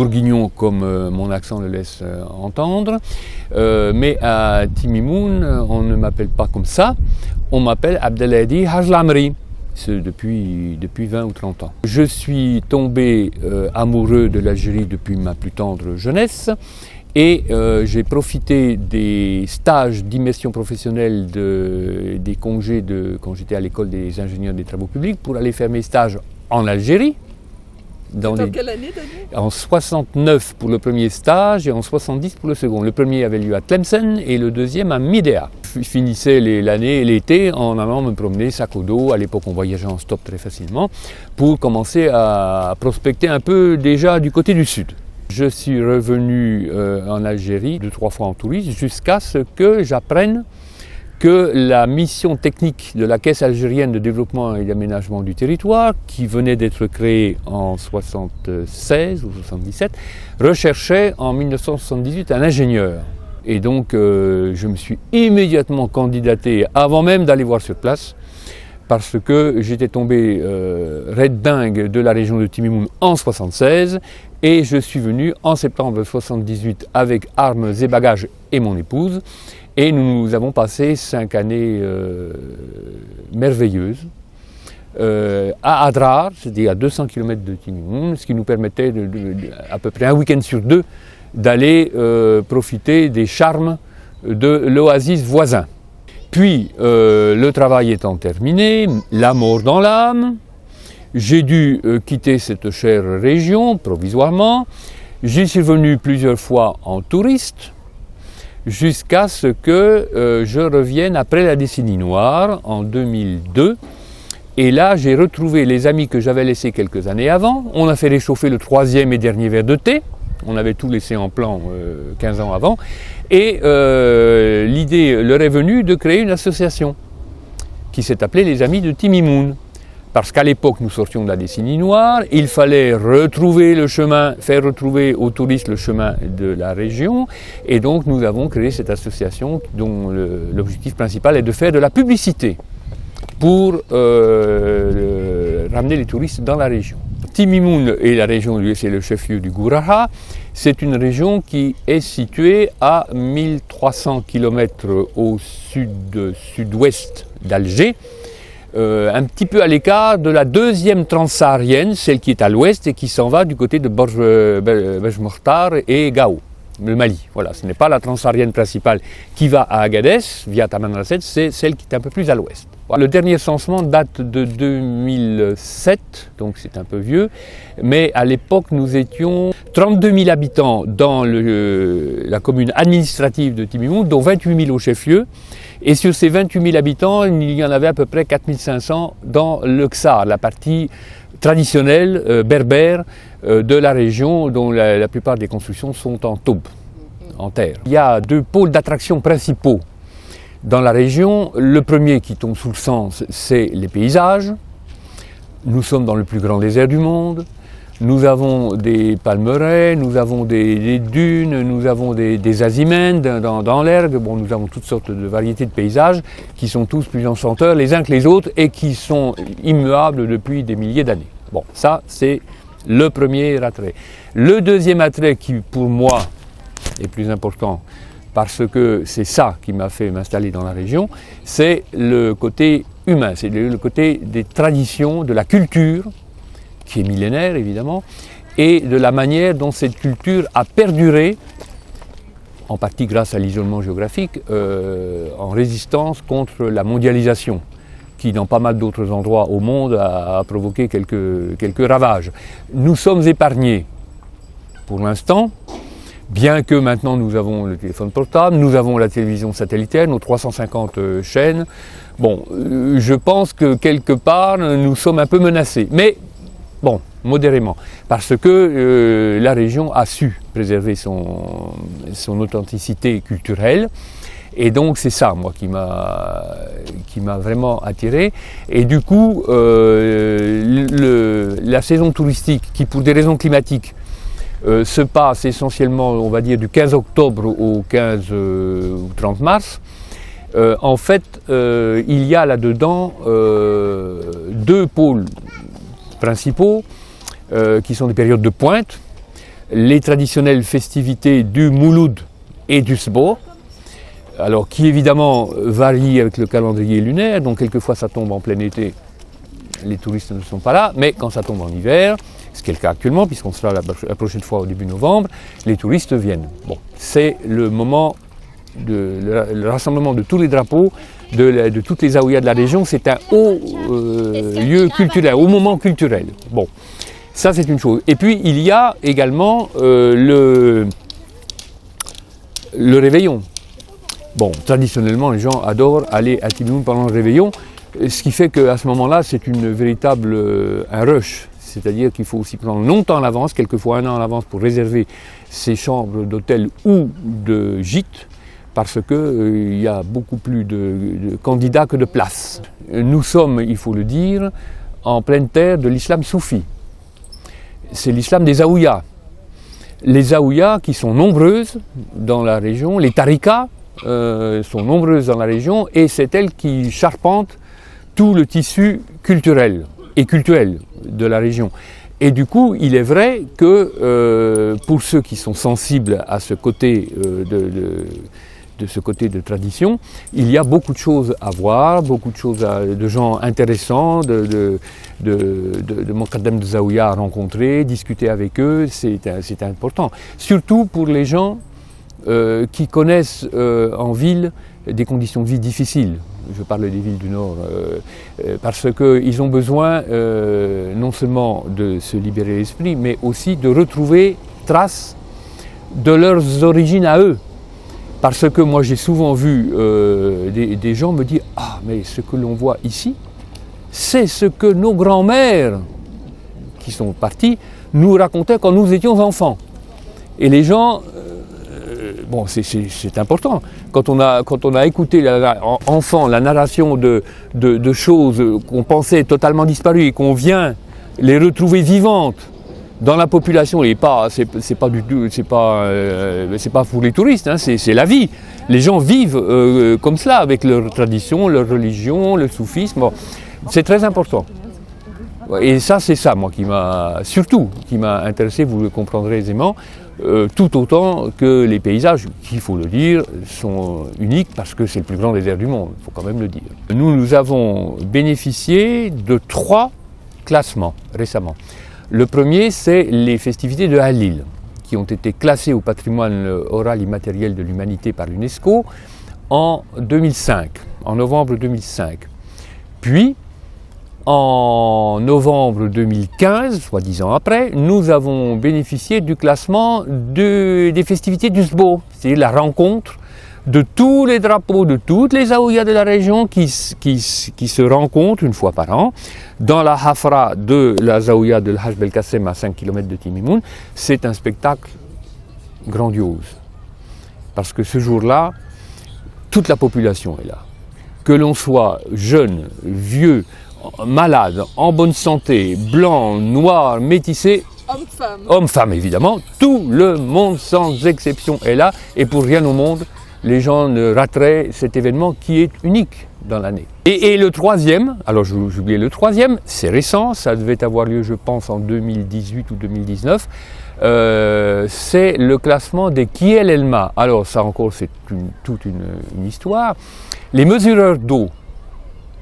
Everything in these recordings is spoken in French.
bourguignon comme mon accent le laisse entendre. Mais à Timimoun, on ne m'appelle pas comme ça, on m'appelle Abdelhadi Hajlamri. Depuis 20 ou 30 ans. Je suis tombé amoureux de l'Algérie depuis ma plus tendre jeunesse et j'ai profité des stages d'immersion professionnelle des congés quand j'étais à l'école des ingénieurs des travaux publics pour aller faire mes stages en Algérie. Dans quelle année, Daniel ? En 69 pour le premier stage et en 70 pour le second. Le premier avait lieu à Tlemcen et le deuxième à Midea. Je finissais l'année et l'été en allant me promener sac au dos. À l'époque, on voyageait en stop très facilement pour commencer à prospecter un peu déjà du côté du sud. Je suis revenu en Algérie 2-3 fois en tourisme jusqu'à ce que j'apprenne que la mission technique de la Caisse algérienne de développement et d'aménagement du territoire, qui venait d'être créée en 1976 ou 1977, recherchait en 1978 un ingénieur. Et donc je me suis immédiatement candidaté, avant même d'aller voir sur place, parce que j'étais tombé red dingue de la région de Timimoun en 1976, et je suis venu en septembre 1978 avec armes et bagages et mon épouse. Et nous avons passé 5 années merveilleuses à Adrar, c'est-à-dire à 200 km de Timimoun, ce qui nous permettait à peu près un week-end sur 2 d'aller profiter des charmes de l'oasis voisin. Puis, le travail étant terminé, la mort dans l'âme, j'ai dû quitter cette chère région provisoirement. J'y suis venu plusieurs fois en touriste, jusqu'à ce que je revienne après la décennie noire, en 2002. Et là, j'ai retrouvé les amis que j'avais laissés quelques années avant. On a fait réchauffer le 3e et dernier verre de thé. On avait tout laissé en plan 15 ans avant. Et l'idée leur est venue de créer une association qui s'est appelée les Amis de Timimoun. Parce qu'à l'époque, nous sortions de la décennie noire, il fallait retrouver le chemin, faire retrouver aux touristes le chemin de la région, et donc nous avons créé cette association dont l'objectif principal est de faire de la publicité pour ramener les touristes dans la région. Timimoun est la région, c'est le chef-lieu du Gouraha. C'est une région qui est située à 1300 km au sud-sud-ouest d'Alger. Un petit peu à l'écart de la deuxième transsaharienne, celle qui est à l'ouest et qui s'en va du côté de Bej-Mortar et Gao, le Mali. Voilà, ce n'est pas la transsaharienne principale qui va à Agadez via Tamanrasset, c'est celle qui est un peu plus à l'ouest. Le dernier recensement date de 2007, donc c'est un peu vieux, mais à l'époque nous étions 32 000 habitants dans la commune administrative de Timimoun, dont 28 000 au chef-lieu. Et sur ces 28 000 habitants, il y en avait à peu près 4 500 dans le Ksar, la partie traditionnelle berbère de la région, dont la plupart des constructions sont en taube, en terre. Il y a 2 pôles d'attraction principaux dans la région. Le premier qui tombe sous le sens, c'est les paysages. Nous sommes dans le plus grand désert du monde. Nous avons des palmeraies, nous avons des dunes, nous avons des azimènes dans l'ergue. Bon, nous avons toutes sortes de variétés de paysages qui sont tous plus enchanteurs les uns que les autres et qui sont immuables depuis des milliers d'années. Bon, ça c'est le premier attrait. Le deuxième attrait qui pour moi est plus important parce que c'est ça qui m'a fait m'installer dans la région, c'est le côté humain, c'est le côté des traditions, de la culture, qui est millénaire évidemment, et de la manière dont cette culture a perduré, en partie grâce à l'isolement géographique, en résistance contre la mondialisation, qui dans pas mal d'autres endroits au monde a provoqué quelques ravages. Nous sommes épargnés pour l'instant, bien que maintenant nous avons le téléphone portable, nous avons la télévision satellitaire, nos 350 chaînes. Bon, je pense que quelque part nous sommes un peu menacés. Mais bon, modérément, parce que la région a su préserver son authenticité culturelle, et donc c'est ça, moi, qui m'a vraiment attiré. Et du coup, la saison touristique, qui pour des raisons climatiques se passe essentiellement, on va dire, du 15 octobre au 15 ou 30 mars, en fait, il y a là-dedans 2 pôles principaux qui sont des périodes de pointe. les traditionnelles festivités du Mouloud et du Sbo, alors qui évidemment varient avec le calendrier lunaire, donc quelquefois ça tombe en plein été, les touristes ne sont pas là, mais quand ça tombe en hiver, ce qui est le cas actuellement, puisqu'on sera la prochaine fois au début novembre, les touristes viennent. Bon, c'est le moment, le rassemblement de tous les drapeaux, de toutes les zaouïas de la région, c'est un haut lieu culturel, haut moment culturel. Bon, ça c'est une chose. Et puis il y a également le réveillon. Bon, traditionnellement, les gens adorent aller à Timimoun pendant le réveillon, ce qui fait qu'à ce moment-là, c'est une véritable un rush. C'est-à-dire qu'il faut aussi prendre longtemps à l'avance, quelquefois 1 an à l'avance, pour réserver ses chambres d'hôtel ou de gîte, parce qu'il y a beaucoup plus de candidats que de places. Nous sommes, il faut le dire, en pleine terre de l'islam soufi. C'est l'islam des zaouïas. Les zaouïas qui sont nombreuses dans la région, les tarikas sont nombreuses dans la région, et c'est elles qui charpentent tout le tissu culturel et cultuel de la région. Et du coup, il est vrai que pour ceux qui sont sensibles à ce côté de ce côté de tradition, il y a beaucoup de choses à voir, beaucoup de choses de gens intéressants, de Mokaddam de Zaouïa à rencontrer, discuter avec eux, c'est important. Surtout pour les gens qui connaissent en ville des conditions de vie difficiles. Je parle des villes du Nord, parce qu'ils ont besoin non seulement de se libérer l'esprit, mais aussi de retrouver trace de leurs origines à eux. Parce que moi j'ai souvent vu des gens me dire « Ah, mais ce que l'on voit ici, c'est ce que nos grands-mères, qui sont parties, nous racontaient quand nous étions enfants. » Et les gens... Bon, c'est important. Quand on a écouté enfant la narration de choses qu'on pensait totalement disparues et qu'on vient les retrouver vivantes dans la population, et c'est pas du tout, c'est pas pour les touristes, hein, c'est la vie. Les gens vivent comme cela, avec leur tradition, leur religion, le soufisme. Bon, c'est très important. Et ça, c'est ça, moi, qui m'a intéressé, vous le comprendrez aisément, tout autant que les paysages, qui, il faut le dire, sont uniques parce que c'est le plus grand désert du monde, il faut quand même le dire. Nous avons bénéficié de 3 classements récemment. Le premier, c'est les festivités de Halil, qui ont été classées au patrimoine oral immatériel de l'humanité par l'UNESCO en 2005, en novembre 2005. Puis, en novembre 2015, soit 10 ans après, nous avons bénéficié du classement des festivités du Sbo, c'est-à-dire la rencontre de tous les drapeaux de toutes les zaouïas de la région qui se rencontrent une fois par an dans la Hafra de la zaouïa de l'Haj Belkacem à 5 km de Timimoun. C'est un spectacle grandiose, parce que ce jour-là, toute la population est là. Que l'on soit jeune, vieux, malade, en bonne santé, blanc, noir, métissé, homme-femme évidemment, tout le monde sans exception est là, et pour rien au monde, les gens ne rateraient cet événement qui est unique dans l'année. Et le troisième, alors j'ai oublié le troisième, c'est récent, ça devait avoir lieu je pense en 2018 ou 2019, c'est le classement des Kiel Elma. Alors ça encore c'est toute une histoire. Les mesureurs d'eau,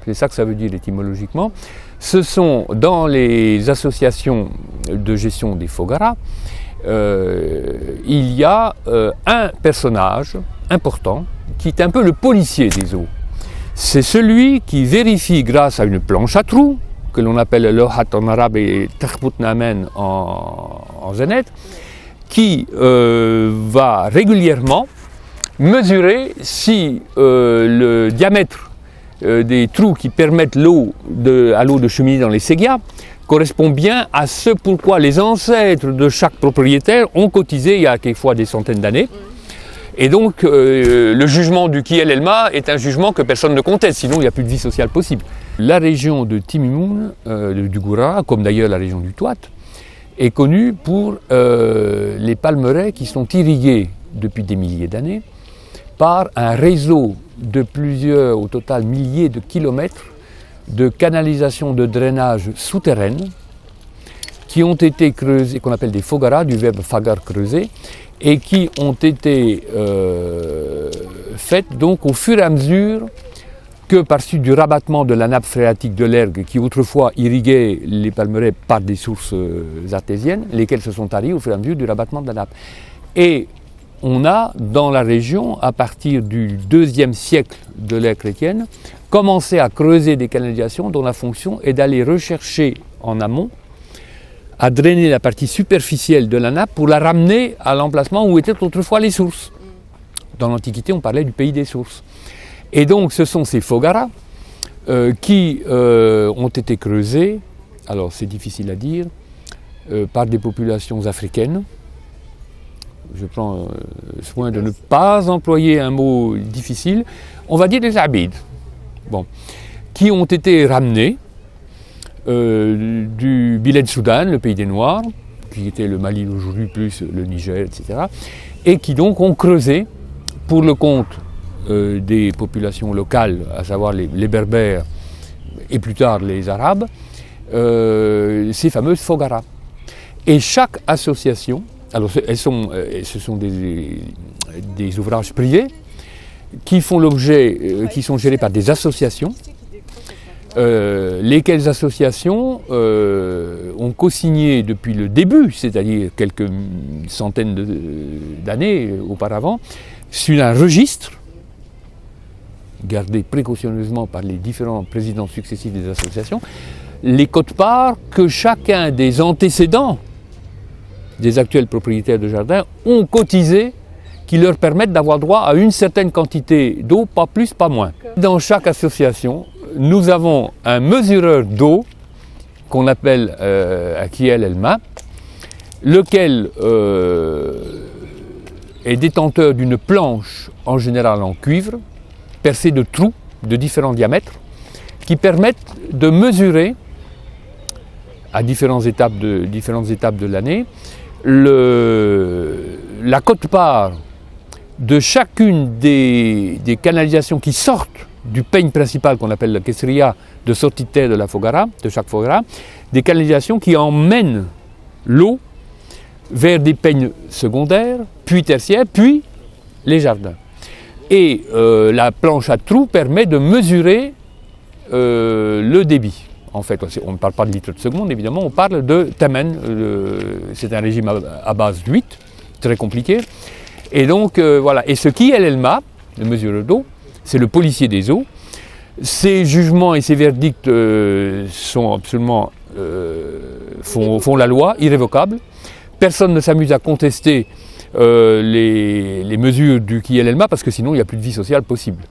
c'est ça que ça veut dire étymologiquement, ce sont dans les associations de gestion des Fogaras, il y a un personnage important qui est un peu le policier des eaux. C'est celui qui vérifie grâce à une planche à trous, que l'on appelle le hat en arabe et takhboutnamen en zenet, qui va régulièrement mesurer si le diamètre des trous qui permettent à l'eau de cheminer dans les séguias correspond bien à ce pourquoi les ancêtres de chaque propriétaire ont cotisé il y a quelquefois des centaines d'années. Et donc le jugement du Kiel Elma est un jugement que personne ne conteste, sinon il n'y a plus de vie sociale possible. La région de Timimoun, du Goura, comme d'ailleurs la région du Touat, est connue pour les palmeraies qui sont irrigués depuis des milliers d'années par un réseau de plusieurs, au total milliers de kilomètres de canalisation de drainage souterraine qui ont été creusés, qu'on appelle des fogara, du verbe fagar, creuser, et qui ont été faites donc au fur et à mesure que par suite du rabattement de la nappe phréatique de l'Ergue, qui autrefois irriguait les palmeraies par des sources artésiennes, lesquelles se sont taries au fur et à mesure du rabattement de la nappe. Et on a dans la région, à partir du IIe siècle de l'ère chrétienne, commencé à creuser des canalisations dont la fonction est d'aller rechercher en amont, à drainer la partie superficielle de la nappe pour la ramener à l'emplacement où étaient autrefois les sources. Dans l'Antiquité, on parlait du pays des sources. Et donc ce sont ces fogara qui ont été creusés, alors c'est difficile à dire, par des populations africaines. Je prends soin de ne pas employer un mot difficile, on va dire des abid, bon, qui ont été ramenés du Biled Soudan, le pays des Noirs, qui était le Mali aujourd'hui plus le Niger, etc., et qui donc ont creusé pour le compte des populations locales, à savoir les Berbères et plus tard les Arabes, ces fameuses fogara. Et chaque association, alors ce sont des ouvrages privés qui font l'objet, qui sont gérés par des associations, lesquelles associations ont co-signé depuis le début, c'est-à-dire quelques centaines d'années auparavant, sur un registre gardé précautionneusement par les différents présidents successifs des associations, les quotes-parts que chacun des antécédents des actuels propriétaires de jardins ont cotisé, qui leur permettent d'avoir droit à une certaine quantité d'eau, pas plus, pas moins. Dans chaque association, nous avons un mesureur d'eau qu'on appelle Akiel Elma, lequel est détenteur d'une planche, en général en cuivre, percée de trous de différents diamètres, qui permettent de mesurer, à différentes étapes de l'année, la quote-part de chacune des canalisations qui sortent du peigne principal qu'on appelle la Kesseria de sortie de terre de la Fogara, de chaque Fogara, des canalisations qui emmènent l'eau vers des peignes secondaires, puis tertiaires, puis les jardins. Et la planche à trous permet de mesurer le débit. En fait, on ne parle pas de litres de seconde, évidemment, on parle de tamen, c'est un régime à base d'8, très compliqué. Et donc, voilà. Et ce qui est l'ELMA, le mesureur d'eau, c'est le policier des eaux. Ces jugements et ces verdicts sont absolument, font la loi, irrévocables. Personne ne s'amuse à contester les mesures du Kiel-Elma parce que sinon il n'y a plus de vie sociale possible.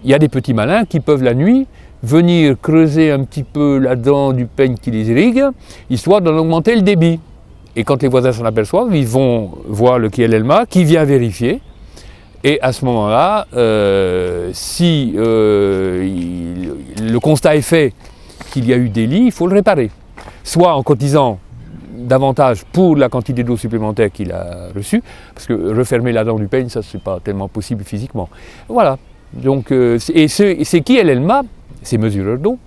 Il y a des petits malins qui peuvent la nuit venir creuser un petit peu là-dedans du peigne qui les irrigue, histoire d'en augmenter le débit. Et quand les voisins s'en aperçoivent, ils vont voir le Kiel-Elma qui vient vérifier. Et à ce moment-là, si le constat est fait qu'il y a eu délit, il faut le réparer. Soit en cotisant davantage pour la quantité d'eau supplémentaire qu'il a reçue, parce que refermer la dent du peigne, ça c'est pas tellement possible physiquement. Voilà. Donc, c'est Kiel-Elma, ces mesureurs d'eau,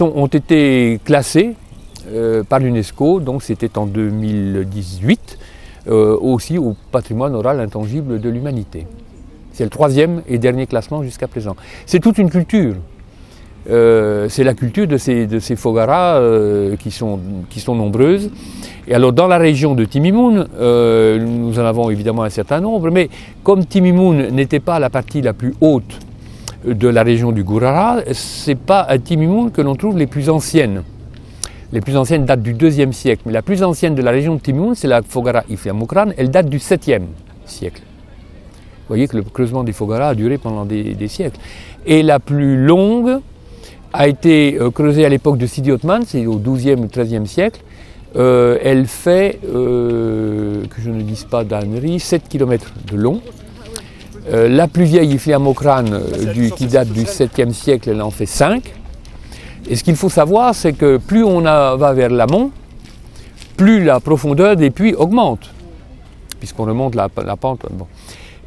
ont été classés par l'UNESCO, donc c'était en 2018, aussi au patrimoine oral intangible de l'humanité. C'est le 3e et dernier classement jusqu'à présent. C'est toute une culture. C'est la culture de ces fogara qui sont nombreuses. Et alors dans la région de Timimoun, nous en avons évidemment un certain nombre, mais comme Timimoun n'était pas la partie la plus haute de la région du Gourara, c'est pas à Timimoun que l'on trouve les plus anciennes. Les plus anciennes datent du 2e siècle, mais la plus ancienne de la région de Timimoun, c'est la Fogara Ifliamokran, elle date du 7e siècle. Vous voyez que le creusement des Fogara a duré pendant des siècles. Et la plus longue a été creusée à l'époque de Sidi Othman, c'est au 12e ou 13e siècle. Elle fait, que je ne dise pas d'ânerie, 7 km de long. La plus vieille Ifliamokran qui date du 7e siècle, elle en fait 5. Et ce qu'il faut savoir, c'est que plus on va vers l'amont, plus la profondeur des puits augmente, puisqu'on remonte la pente. Bon.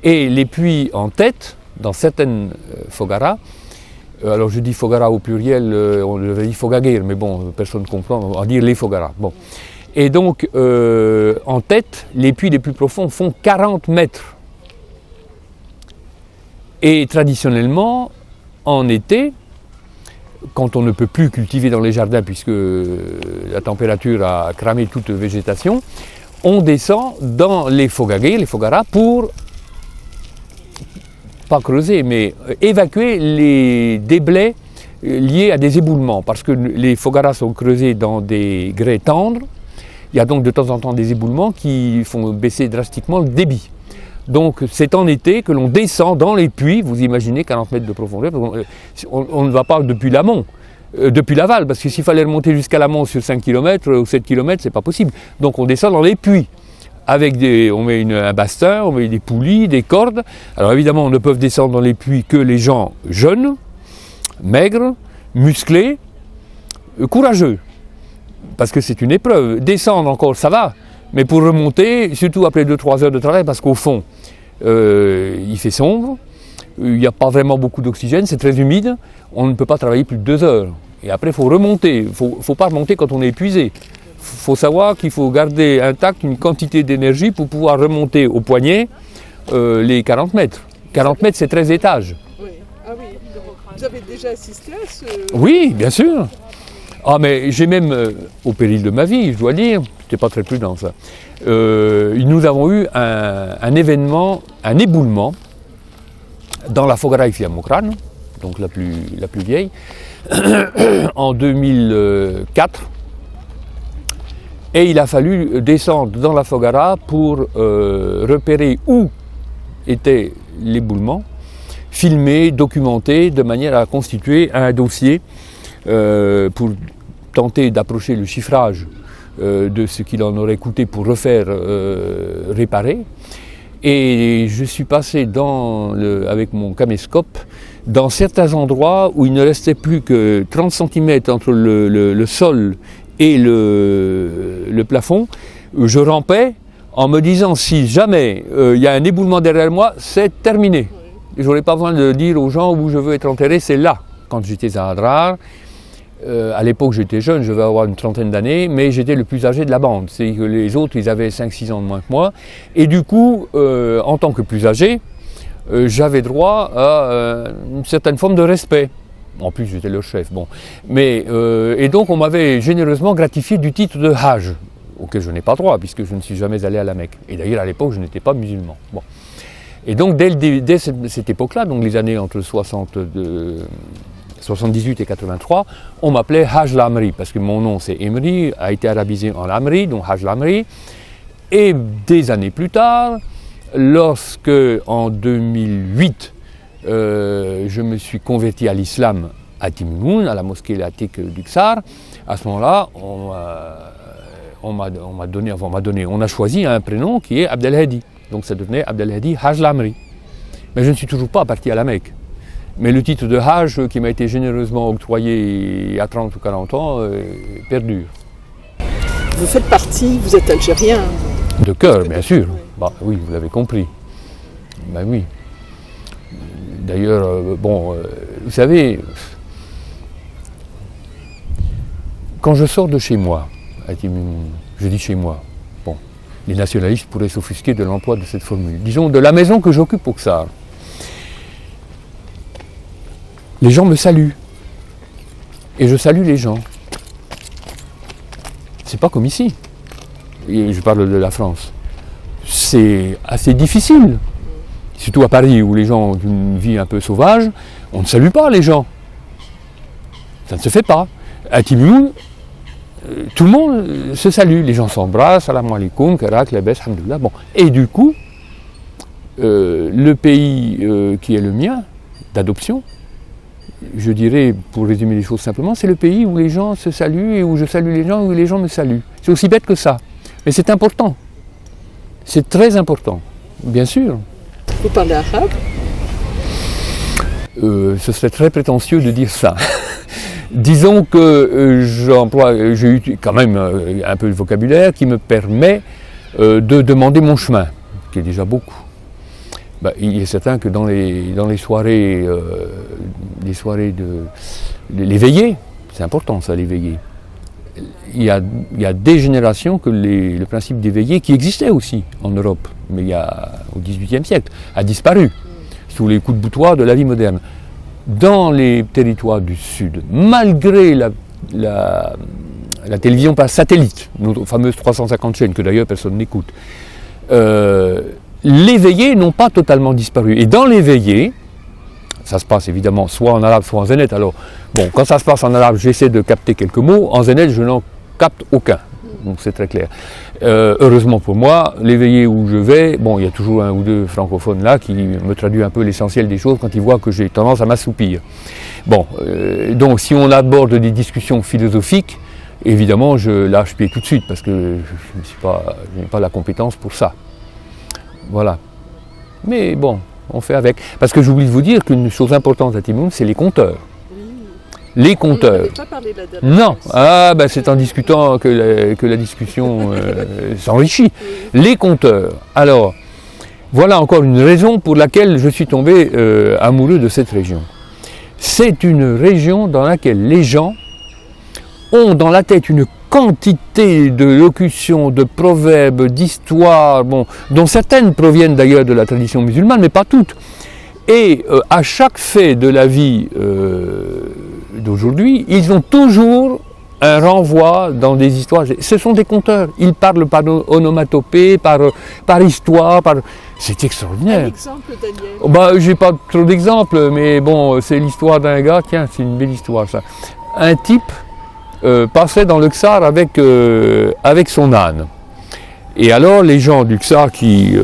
Et les puits en tête, dans certaines Fogara, Alors je dis Fogara au pluriel, on devrait dire Fogagir, mais bon, personne ne comprend, on va dire les Fogara. Bon. Et donc, en tête, les puits les plus profonds font 40 mètres. Et traditionnellement, en été, quand on ne peut plus cultiver dans les jardins puisque la température a cramé toute végétation, on descend dans les Fogara, pour, pas creuser, mais évacuer les déblais liés à des éboulements. Parce que les Fogara sont creusés dans des grès tendres, il y a donc de temps en temps des éboulements qui font baisser drastiquement le débit. Donc c'est en été que l'on descend dans les puits, vous imaginez 40 mètres de profondeur, on ne va pas depuis l'amont, depuis l'aval, parce que s'il fallait remonter jusqu'à l'amont sur 5 km ou 7 km, c'est pas possible. Donc on descend dans les puits, on met un bastin, on met des poulies, des cordes. Alors évidemment on ne peut descendre dans les puits que les gens jeunes, maigres, musclés, courageux, parce que c'est une épreuve. Descendre encore ça va, mais pour remonter, surtout après 2-3 heures de travail, parce qu'au fond, il fait sombre, il n'y a pas vraiment beaucoup d'oxygène, c'est très humide, on ne peut pas travailler plus de 2 heures. Et après, il faut remonter, il ne faut pas remonter quand on est épuisé. Il faut savoir qu'il faut garder intact une quantité d'énergie pour pouvoir remonter au poignet les 40 mètres. 40 mètres, c'est 13 étages. Oui. Ah oui, vous avez déjà assisté à ce... Oui, bien sûr. Ah mais j'ai même, au péril de ma vie, je dois dire, c'était pas très prudent ça, nous avons eu un événement, un éboulement dans la Fogara Ifiamokran, donc la plus vieille, en 2004. Et il a fallu descendre dans la Fogara pour repérer où était l'éboulement, filmer, documenter, de manière à constituer un dossier pour tenter d'approcher le chiffrage de ce qu'il en aurait coûté pour refaire réparer. Et je suis passé avec mon caméscope dans certains endroits où il ne restait plus que 30 cm entre le sol et le plafond. Je rampais en me disant si jamais il y a un éboulement derrière moi, c'est terminé. Je n'aurais pas besoin de dire aux gens où je veux être enterré, c'est là. Quand j'étais à Adrar, à l'époque j'étais jeune, je vais avoir une trentaine d'années, mais j'étais le plus âgé de la bande. C'est que les autres, ils avaient 5-6 ans de moins que moi. Et du coup, en tant que plus âgé, j'avais droit à une certaine forme de respect. En plus, j'étais le chef. Bon. Et donc, on m'avait généreusement gratifié du titre de Hajj, auquel je n'ai pas droit, puisque je ne suis jamais allé à la Mecque. Et d'ailleurs, à l'époque, je n'étais pas musulman. Bon. Et donc, dès cette époque-là, donc les années entre 78 et 83, on m'appelait Haj Lamri, parce que mon nom c'est Emri, a été arabisé en Lamri, donc Haj Lamri. Et des années plus tard, lorsque en 2008, je me suis converti à l'islam à Timimoun, à la mosquée laïque du Ksar, à ce moment-là, on a choisi un prénom qui est Abdelhadi. Donc ça devenait Abdelhadi Haj Lamri. Mais je ne suis toujours pas parti à la Mecque. Mais le titre de Hajj qui m'a été généreusement octroyé il y a 30 ou 40 ans perdure. Vous faites partie, vous êtes algérien. De cœur, bien sûr. Bah, oui, vous l'avez compris. Ben oui. D'ailleurs, vous savez, quand je sors de chez moi, je dis chez moi, bon, les nationalistes pourraient s'offusquer de l'emploi de cette formule. Disons, de la maison que j'occupe au Ksar. Les gens me saluent. Et je salue les gens. C'est pas comme ici. Et je parle de la France. C'est assez difficile. Surtout à Paris où les gens ont une vie un peu sauvage, on ne salue pas les gens. Ça ne se fait pas. À Timimoun, tout le monde se salue. Les gens s'embrassent, salam alaikum, karak, labes, alhamdoulilah. Bon. Et du coup, le pays qui est le mien, d'adoption, je dirais, pour résumer les choses simplement, c'est le pays où les gens se saluent et où je salue les gens, où les gens me saluent. C'est aussi bête que ça. Mais c'est important. C'est très important, bien sûr. Vous parlez arabe ? Ce serait très prétentieux de dire ça. Disons que j'ai eu quand même un peu de vocabulaire qui me permet de demander mon chemin, qui est déjà beaucoup. il est certain que dans les soirées, les veillées, c'est important ça, les veillées. Il y a des générations que le principe des veillées, qui existait aussi en Europe, mais au XVIIIe siècle, a disparu sous les coups de boutoir de la vie moderne. Dans les territoires du Sud, malgré la télévision par satellite, nos fameuses 350 chaînes, que d'ailleurs personne n'écoute, les veillées n'ont pas totalement disparu. Et dans les veillées, ça se passe évidemment soit en arabe, soit en zénith. Alors, bon, quand ça se passe en arabe, j'essaie de capter quelques mots. En zénith, je n'en capte aucun. Donc c'est très clair. Heureusement pour moi, les veillées où je vais, bon, il y a toujours un ou deux francophones là qui me traduisent un peu l'essentiel des choses quand ils voient que j'ai tendance à m'assoupir. Bon, donc si on aborde des discussions philosophiques, évidemment, je lâche pied tout de suite parce que je n'ai pas la compétence pour ça. Voilà. Mais bon, on fait avec. Parce que j'oublie de vous dire qu'une chose importante à Timoun, c'est les compteurs. Les compteurs. On pas parlé de la dernière Non, c'est en discutant que la discussion s'enrichit. Les compteurs. Alors, voilà encore une raison pour laquelle je suis tombé amoureux de cette région. C'est une région dans laquelle les gens ont dans la tête une quantité de locutions, de proverbes, d'histoires, dont certaines proviennent d'ailleurs de la tradition musulmane, mais pas toutes. Et à chaque fait de la vie d'aujourd'hui, ils ont toujours un renvoi dans des histoires. Ce sont des conteurs. Ils parlent par onomatopée, par histoire, C'est extraordinaire. Un exemple, Daniel? J'ai pas trop d'exemples, mais bon, c'est l'histoire d'un gars, tiens, c'est une belle histoire ça. Un type passait dans le Ksar avec son âne. Et alors les gens du Ksar qui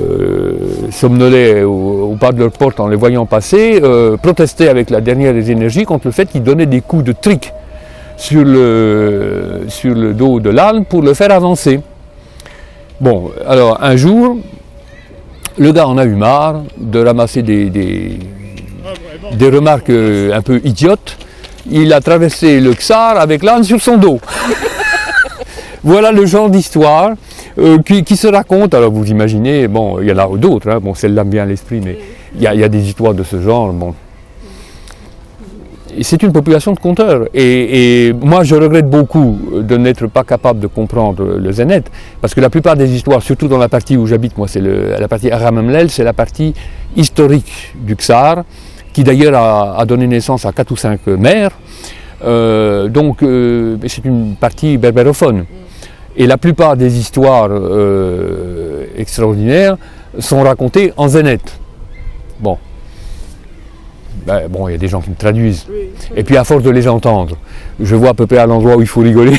somnolaient au pas de leur porte en les voyant passer, protestaient avec la dernière des énergies contre le fait qu'ils donnaient des coups de trique sur le dos de l'âne pour le faire avancer. Bon, alors un jour, le gars en a eu marre de ramasser des remarques un peu idiotes. Il a traversé le Ksar avec l'âne sur son dos. Voilà le genre d'histoire qui se raconte. Alors vous imaginez, bon, il y en a d'autres, hein, bon, celle-là me vient à l'esprit, mais il y a des histoires de ce genre. Bon. C'est une population de conteurs. Et moi, je regrette beaucoup de n'être pas capable de comprendre le Zénith, parce que la plupart des histoires, surtout dans la partie où j'habite, moi, c'est la partie Aramemlel, c'est la partie historique du Ksar, qui d'ailleurs a donné naissance à 4 ou 5 maires. Donc c'est une partie berbérophone. Et la plupart des histoires extraordinaires sont racontées en zénith. Bon. Il y a des gens qui me traduisent. Oui, et puis à force de les entendre, je vois à peu près à l'endroit où il faut rigoler.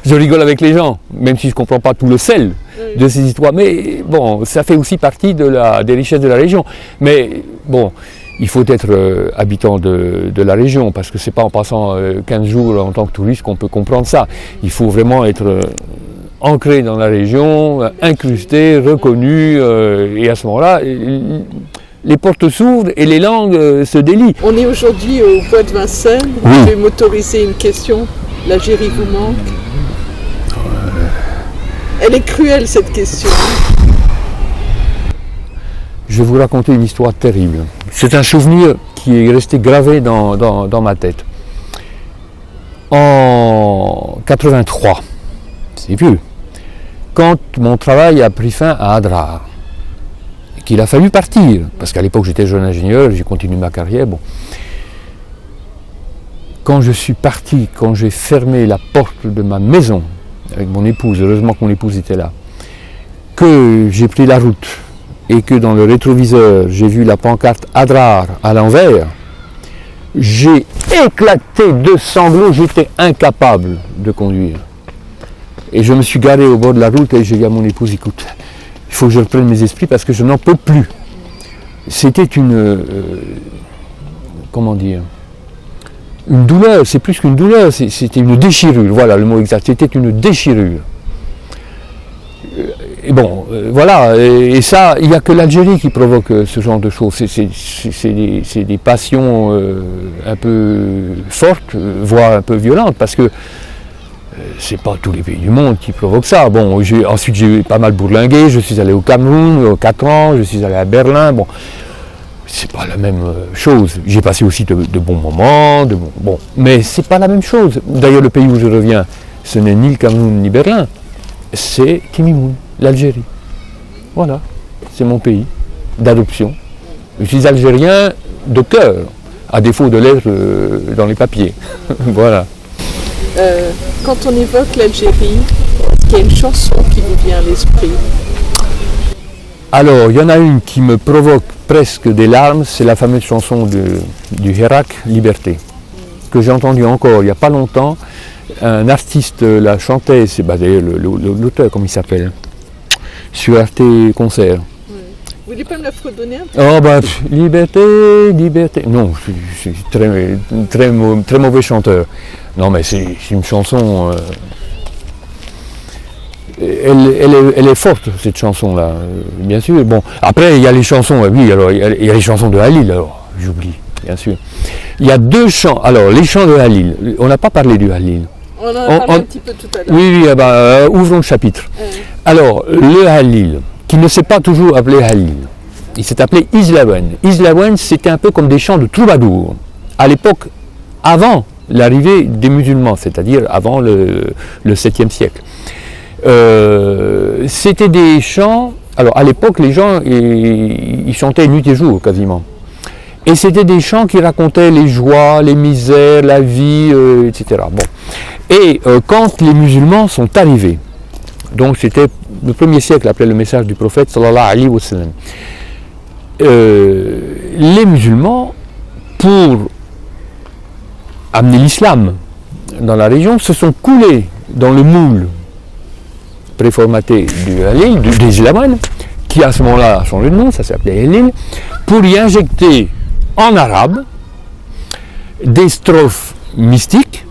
Je rigole avec les gens, même si je ne comprends pas tout le sel de ces histoires. Mais bon, ça fait aussi partie des richesses de la région. Mais bon, il faut être habitant de la région, parce que ce n'est pas en passant 15 jours en tant que touriste qu'on peut comprendre ça. Il faut vraiment être ancré dans la région, incrusté, reconnu, et à ce moment-là, les portes s'ouvrent et les langues se délient. On est aujourd'hui au bois de Vincennes. Oui. Je vais m'autoriser une question. L'Algérie vous manque? Elle est cruelle, cette question. Je vais vous raconter une histoire terrible. C'est un souvenir qui est resté gravé dans ma tête. En 83, c'est vieux, quand mon travail a pris fin à Adrar, qu'il a fallu partir, parce qu'à l'époque j'étais jeune ingénieur, j'ai continué ma carrière. Bon. Quand je suis parti, quand j'ai fermé la porte de ma maison avec mon épouse, heureusement que mon épouse était là, que j'ai pris la route et que dans le rétroviseur j'ai vu la pancarte Adrar à l'envers, j'ai éclaté de sanglots, j'étais incapable de conduire. Et je me suis garé au bord de la route et j'ai dit à mon épouse, écoute, il faut que je reprenne mes esprits parce que je n'en peux plus. C'était comment dire, une douleur, c'est plus qu'une douleur, c'était une déchirure, voilà le mot exact, c'était une déchirure. Et bon, voilà, et ça, il n'y a que l'Algérie qui provoque ce genre de choses, c'est des passions un peu fortes, voire un peu violentes, parce que C'est pas tous les pays du monde qui provoquent ça. Bon, ensuite j'ai pas mal bourlingué, je suis allé au Cameroun, 4 ans, je suis allé à Berlin, bon, c'est pas la même chose. J'ai passé aussi de bons moments, bon, mais c'est pas la même chose. D'ailleurs, le pays où je reviens, ce n'est ni le Cameroun ni Berlin, c'est Timimoun, l'Algérie. Voilà, c'est mon pays d'adoption. Je suis algérien de cœur, à défaut de l'être dans les papiers. Voilà. Quand on évoque l'Algérie, est-ce qu'il y a une chanson qui vous vient à l'esprit? Alors, il y en a une qui me provoque presque des larmes, c'est la fameuse chanson du Hirak, Liberté, que j'ai entendue encore il n'y a pas longtemps. Un artiste la chantait, c'est d'ailleurs l'auteur, comment il s'appelle, sur Arte Concert. Vous voulez pas me la fredonner un peu? Oh liberté, liberté. Non, je suis très mauvais chanteur. Non mais c'est une chanson... Elle est forte, cette chanson-là, bien sûr. Bon, après, il y a les chansons, oui, alors il y a les chansons de Halil, alors, j'oublie, bien sûr. Il y a 2 chants, alors, les chants de Halil, on n'a pas parlé du Halil. On en a parlé un petit peu tout à l'heure. Oui, ouvrons le chapitre. Alors, le Halil, qui ne s'est pas toujours appelé Halil, il s'est appelé Islawen. Islawen, c'était un peu comme des chants de troubadours, à l'époque, avant l'arrivée des musulmans, c'est-à-dire avant le 7e siècle. C'était des chants, alors à l'époque les gens ils chantaient nuit et jour quasiment, et c'était des chants qui racontaient les joies, les misères, la vie, etc. Bon. Et quand les musulmans sont arrivés, donc c'était le 1er siècle après le message du prophète sallallahu alayhi wa sallam, les musulmans, pour amener l'islam dans la région, se sont coulés dans le moule préformaté du Halil, des Islamoines, qui à ce moment-là a changé de nom, ça s'appelait Halil, pour y injecter en arabe des strophes mystiques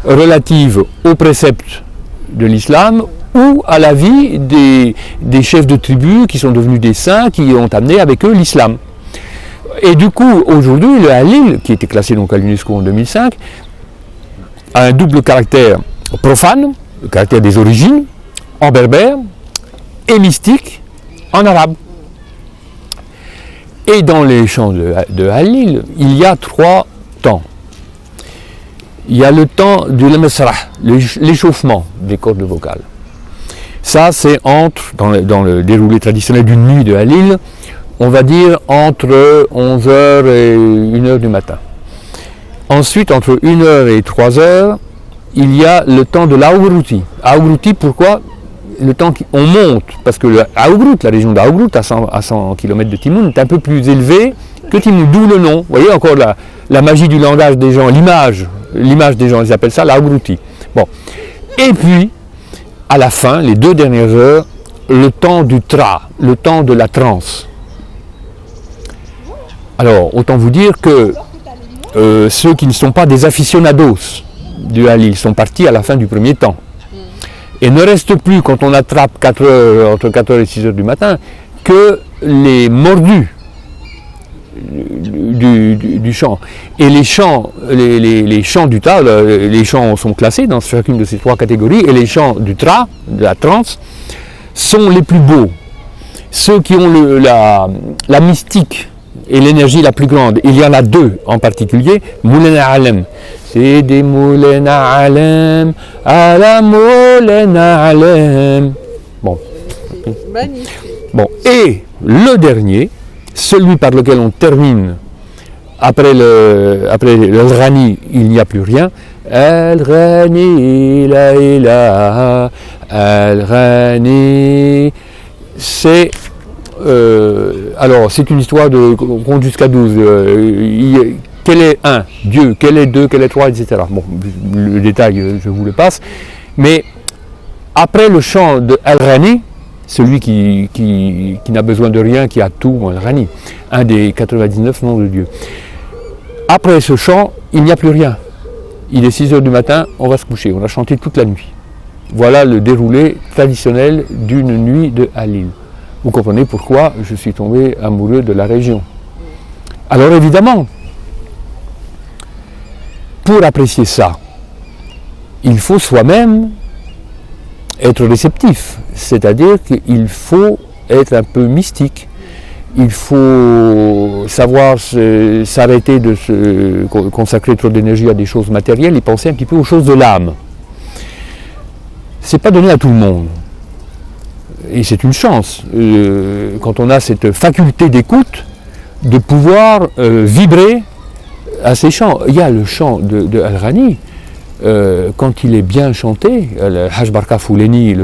relatives aux préceptes de l'islam ou à la vie des chefs de tribus qui sont devenus des saints, qui ont amené avec eux l'islam. Et du coup, aujourd'hui, le Halil, qui était classé donc à l'UNESCO en 2005, a un double caractère profane, le caractère des origines, en berbère, et mystique, en arabe. Et dans les chants de Halil, il y a 3 temps. Il y a le temps du lemesrah, l'échauffement des cordes vocales. Ça, c'est dans le déroulé traditionnel d'une nuit de Halil, on va dire entre 11h et 1h du matin. Ensuite, entre 1h et 3h, il y a le temps de l'Aourouti. Aourouti, pourquoi? Le temps qu'on monte, parce que la région d'Aougrout, à 100 km de Timoun, est un peu plus élevée que Timoun, d'où le nom. Vous voyez encore la magie du langage des gens, l'image des gens, ils appellent ça l'Aourouti. Bon. Et puis, à la fin, les 2 dernières heures, le temps du tra, le temps de la transe. Alors, autant vous dire que ceux qui ne sont pas des aficionados du Halil sont partis à la fin du premier temps. Et ne reste plus, quand on attrape entre 4h et 6h du matin, que les mordus du chant. Et les chants du tra, les chants sont classés dans chacune de ces 3 catégories, et les chants du tra, de la trance, sont les plus beaux. Ceux qui ont la mystique et l'énergie la plus grande. Il y en a 2 en particulier, Moulena Alem. C'est des Moulena Alem, à la Moulena Alem. Bon. Magnifique. Bon. Et le dernier, celui par lequel on termine, après le Rani, il n'y a plus rien. Al-Rani, la ilaha, Al-Rani, c'est... alors, c'est une histoire de compte jusqu'à 12. Quel est 1 Dieu, quel est 2, quel est 3, etc. Bon, le détail, je vous le passe. Mais après le chant de Al-Rani, celui qui n'a besoin de rien, qui a tout, Al-Rani, un des 99 noms de Dieu. Après ce chant, il n'y a plus rien. Il est 6h du matin, on va se coucher. On a chanté toute la nuit. Voilà le déroulé traditionnel d'une nuit de Halil. Vous comprenez pourquoi je suis tombé amoureux de la région. Alors évidemment, pour apprécier ça, il faut soi-même être réceptif, c'est-à-dire qu'il faut être un peu mystique. Il faut savoir s'arrêter de se consacrer trop d'énergie à des choses matérielles et penser un petit peu aux choses de l'âme. C'est pas donné à tout le monde. Et c'est une chance, quand on a cette faculté d'écoute, de pouvoir vibrer à ces chants. Il y a le chant de Al-Ghani, quand il est bien chanté, le Haj Barka Fouleni,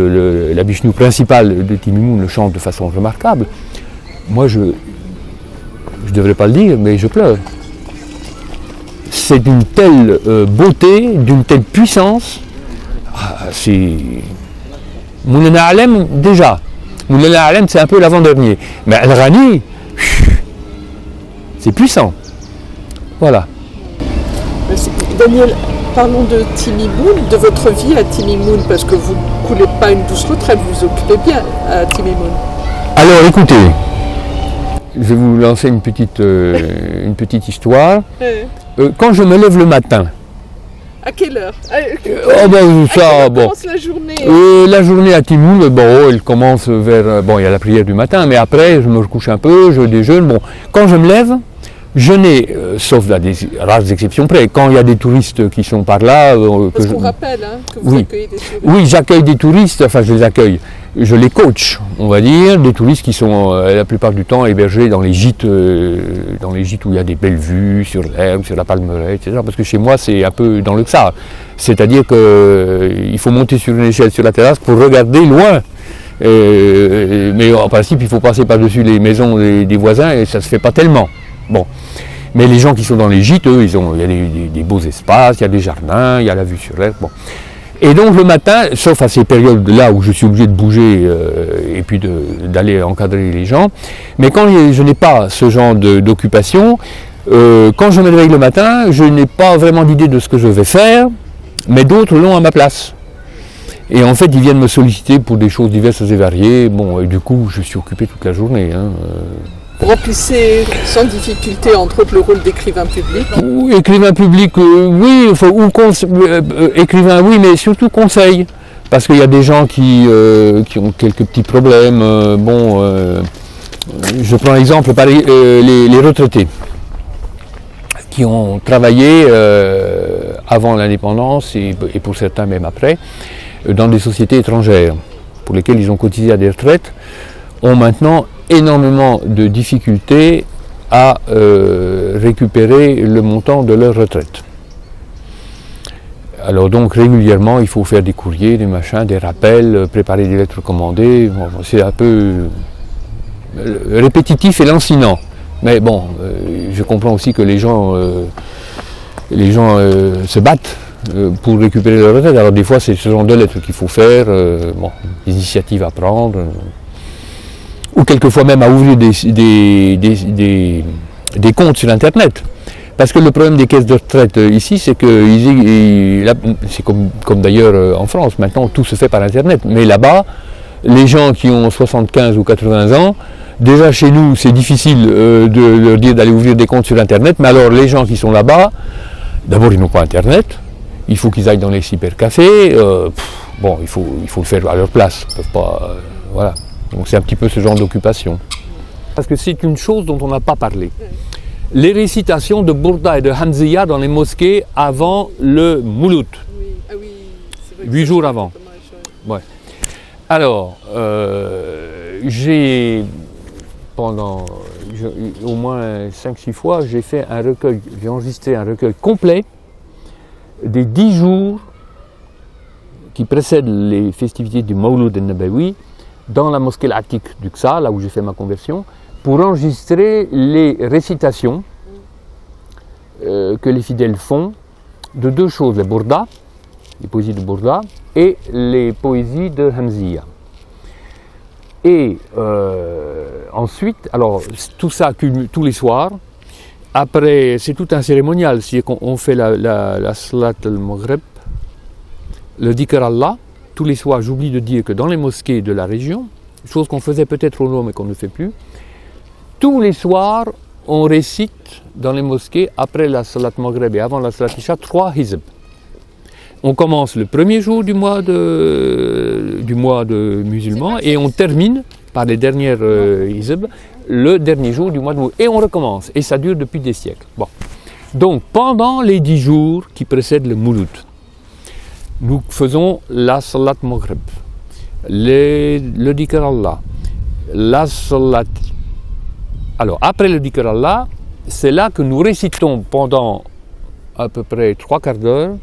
la Bishnu principale de Timimoun, le chante de façon remarquable. Moi, je ne devrais pas le dire, mais je pleure. C'est d'une telle beauté, d'une telle puissance. C'est Moulana Alem déjà. Moulana Alem, c'est un peu l'avant-dernier. Mais Al-Ghani, c'est puissant. Voilà. Daniel, parlons de Timimoun, de votre vie à Timimoun, parce que vous ne coulez pas une douce retraite, vous vous occupez bien à Timimoun. Alors écoutez, je vais vous lancer une petite histoire. Quand je me lève le matin. À quelle heure? Commence la journée? La journée à Timimoun, elle commence vers... il y a la prière du matin, mais après, je me recouche un peu, je déjeune. Bon, quand je me lève, je n'ai, sauf à des rares exceptions près, quand il y a des touristes qui sont par là... Parce qu'on rappelle que vous accueillez des touristes. Oui, j'accueille des touristes, enfin je les accueille. Je les coach, on va dire, des touristes qui sont la plupart du temps hébergés dans les gîtes où il y a des belles vues sur l'herbe, sur la palmeraie, etc. Parce que chez moi, c'est un peu dans le Xar. C'est-à-dire qu'il faut monter sur une échelle sur la terrasse pour regarder loin. Mais en principe, il faut passer par-dessus les maisons des voisins et ça ne se fait pas tellement. Bon. Mais les gens qui sont dans les gîtes, eux, il y a des beaux espaces, il y a des jardins, il y a la vue sur l'herbe. Bon. Et donc le matin, sauf à ces périodes-là où je suis obligé de bouger et puis d'aller encadrer les gens, mais quand je n'ai pas ce genre d'occupation, quand je me réveille le matin, je n'ai pas vraiment d'idée de ce que je vais faire, mais d'autres l'ont à ma place. Et en fait, ils viennent me solliciter pour des choses diverses et variées. Bon, et du coup, je suis occupé toute la journée. Vous remplissez sans difficulté, entre autres, le rôle d'écrivain public. Écrivain public, oui, écrivain, oui, mais surtout conseil. Parce qu'il y a des gens qui ont quelques petits problèmes. Je prends l'exemple, les retraités qui ont travaillé avant l'indépendance et pour certains même après, dans des sociétés étrangères pour lesquelles ils ont cotisé à des retraites, ont maintenant énormément de difficultés à récupérer le montant de leur retraite. Alors donc régulièrement il faut faire des courriers, des machins, des rappels, préparer des lettres commandées. Bon, c'est un peu répétitif et lancinant. Mais bon, je comprends aussi que les gens se battent pour récupérer leur retraite. Alors des fois c'est ce genre de lettres qu'il faut faire, des initiatives à prendre. Ou quelquefois même à ouvrir des comptes sur Internet. Parce que le problème des caisses de retraite ici, c'est que, c'est comme d'ailleurs en France, maintenant tout se fait par Internet. Mais là-bas, les gens qui ont 75 ou 80 ans, déjà chez nous c'est difficile de leur dire d'aller ouvrir des comptes sur Internet, mais alors les gens qui sont là-bas, d'abord ils n'ont pas Internet, il faut qu'ils aillent dans les cybercafés, il faut le faire à leur place, ils peuvent pas, voilà. Donc c'est un petit peu ce genre d'occupation. Parce que c'est une chose dont on n'a pas parlé. Les récitations de Bourda et de Hamziya dans les mosquées avant le Mouloud. Oui, c'est vrai 8 jours avant. Ouais. Alors, j'ai pendant au moins 5-6 fois, j'ai enregistré un recueil complet des 10 jours qui précèdent les festivités du Mawlud al-Nabawi dans la mosquée Al-Atik du Xar, là où j'ai fait ma conversion, pour enregistrer les récitations que les fidèles font de deux choses, les Bourda, les poésies de Bourda, et les poésies de Hamziya. Et ensuite, alors tout ça tous les soirs, après c'est tout un cérémonial, c'est-à-dire qu'on fait la Salat al-Maghrib, le Dhikr Allah. Tous les soirs, j'oublie de dire que dans les mosquées de la région, chose qu'on faisait peut-être au nord mais qu'on ne fait plus, tous les soirs, on récite dans les mosquées, après la Salat Maghrib et avant la Salat Isha, 3 hizb. On commence le premier jour du mois de musulman et on termine par les dernières hizb le dernier jour du mois de Mouloud. Et on recommence. Et ça dure depuis des siècles. Bon. Donc pendant les 10 jours qui précèdent le Mouloud, nous faisons la salat maghrib, le dhikr Allah, la salat. Alors après le dhikr Allah, c'est là que nous récitons pendant à peu près 3 quarts d'heure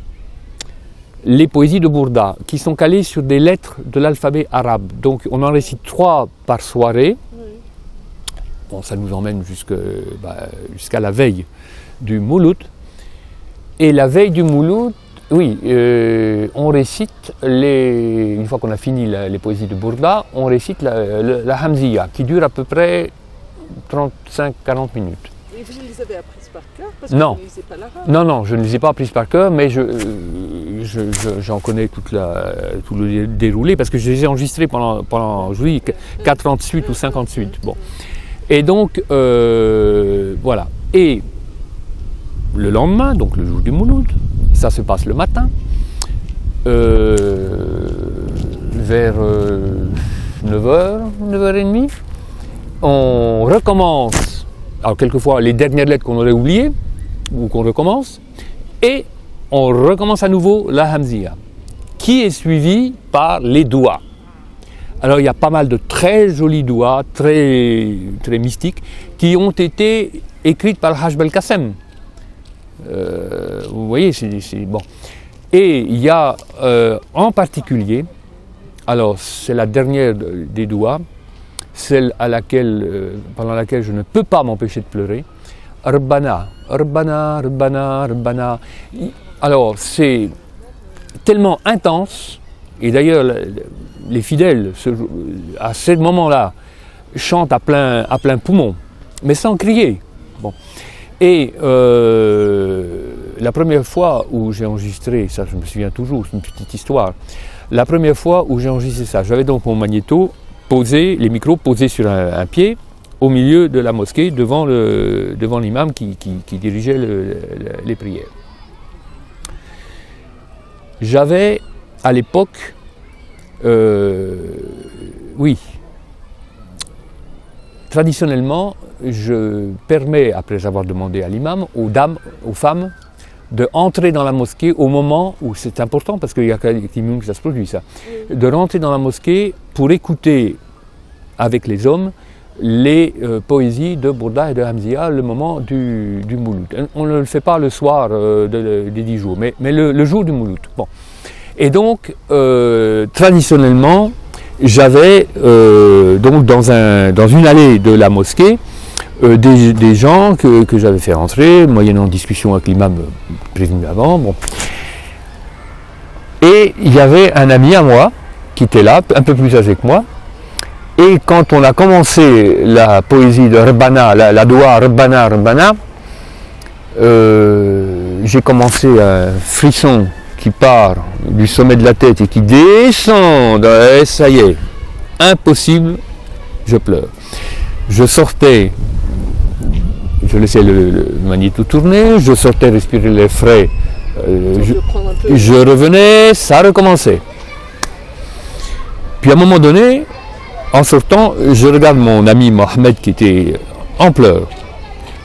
les poésies de Bourda qui sont calées sur des lettres de l'alphabet arabe. Donc on en récite 3 par soirée. Bon, ça nous emmène jusqu'à la veille du Mouloud. Et la veille du Mouloud, oui, on récite, une fois qu'on a fini les poésies de Bourda, on récite la Hamziya qui dure à peu près 35-40 minutes. Et vous les avez apprises par cœur parce non. que vous ne lisez pas l'arabe? Non, je ne les ai pas apprises par cœur, mais j'en connais tout le déroulé parce que je les ai enregistrées pendant 4 ans de suite ou 5 ans de suite. Bon. Et donc, voilà. Et le lendemain, donc le jour du Mouloud, ça se passe le matin, vers 9h, 9h30, on recommence, alors quelquefois les dernières lettres qu'on aurait oubliées, ou qu'on recommence, et on recommence à nouveau la Hamziya, qui est suivie par les doigts. Alors il y a pas mal de très jolis doigts, très mystiques, qui ont été écrites par Haj Belkacem. Vous voyez, c'est bon. Et il y a en particulier, alors c'est la dernière des doigts, celle pendant laquelle je ne peux pas m'empêcher de pleurer, Rabbana, Rabbana, Rabbana, Rabbana. Alors c'est tellement intense, et d'ailleurs les fidèles à ce moment-là chantent à plein poumon, mais sans crier. Bon. Et la première fois où j'ai enregistré, ça je me souviens toujours, c'est une petite histoire, la première fois où j'ai enregistré ça, j'avais donc mon magnéto posé, les micros posés sur un pied, au milieu de la mosquée, devant l'imam qui dirigeait les prières. J'avais à l'époque, oui, traditionnellement, je permets, après avoir demandé à l'imam, aux dames, aux femmes, de entrer dans la mosquée au moment où c'est important, parce qu'il y a quelques minutes que ça se produit, ça, de rentrer dans la mosquée pour écouter avec les hommes les poésies de Bourda et de Hamziya le moment du Mouloud. On ne le fait pas le soir des 10 jours, mais le jour du Mouloud. Bon. Et donc, traditionnellement, j'avais donc dans une allée de la mosquée des gens que j'avais fait rentrer, moyennant discussion avec l'imam prévenu avant. Bon. Et il y avait un ami à moi qui était là, un peu plus âgé que moi. Et quand on a commencé la poésie de Rabbana, la doua Rabbana, Rabbana, j'ai commencé un frisson qui part du sommet de la tête et qui descend, et ça y est, impossible, je pleure. Je sortais, je laissais le magnéto tourner, je sortais respirer l'air frais, je revenais, ça recommençait. Puis à un moment donné, en sortant, je regarde mon ami Mohamed qui était en pleurs.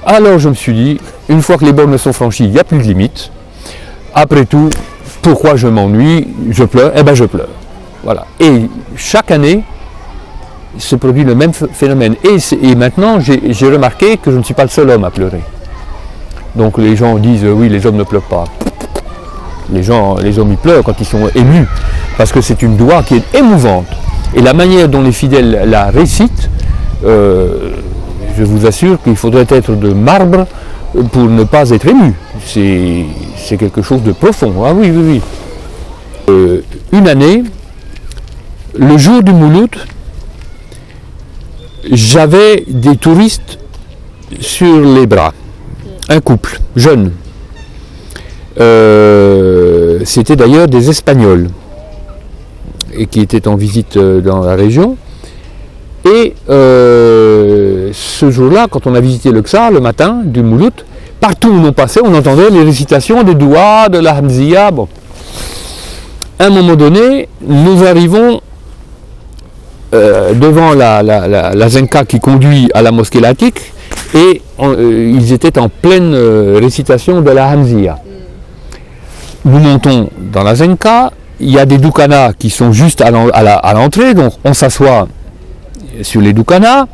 Alors je me suis dit, une fois que les bornes sont franchies, il n'y a plus de limite. Après tout, pourquoi je m'ennuie, je pleure, eh bien je pleure. Voilà. Et chaque année, se produit le même phénomène. Et maintenant, j'ai remarqué que je ne suis pas le seul homme à pleurer. Donc les gens disent, oui, les hommes ne pleurent pas. Les hommes ils pleurent quand ils sont émus, parce que c'est une doua qui est émouvante. Et la manière dont les fidèles la récitent, je vous assure qu'il faudrait être de marbre pour ne pas être ému. C'est quelque chose de profond. Ah oui, oui, oui. Une année, le jour du Mouloud, j'avais des touristes sur les bras. Un couple, jeune. C'était d'ailleurs des Espagnols et qui étaient en visite dans la région. Et ce jour-là, quand on a visité le Ksar, le matin du Mouloud, partout où on passait, on entendait les récitations des douas, de la Hamziya. Bon. à un moment donné, nous arrivons devant la zenka qui conduit à la mosquée laïque, et ils étaient en pleine récitation de la Hamziya. Nous montons dans la zenka, il y a des doukanas qui sont juste à l'entrée, donc on s'assoit sur les doukanas,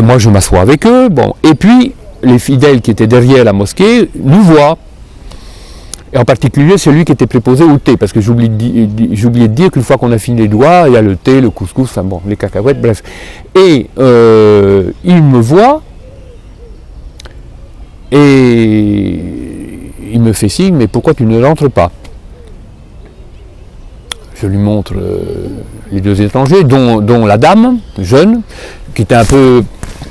moi je m'assois avec eux, bon, et puis les fidèles qui étaient derrière la mosquée nous voient, et en particulier celui qui était préposé au thé, parce que j'ai oublié de dire qu'une fois qu'on a fini les doigts, il y a le thé, le couscous, enfin bon, les cacahuètes, bref. Et il me voit, et il me fait signe, mais pourquoi tu ne rentres pas? Je lui montre les deux étrangers, dont la dame, jeune, qui était un peu...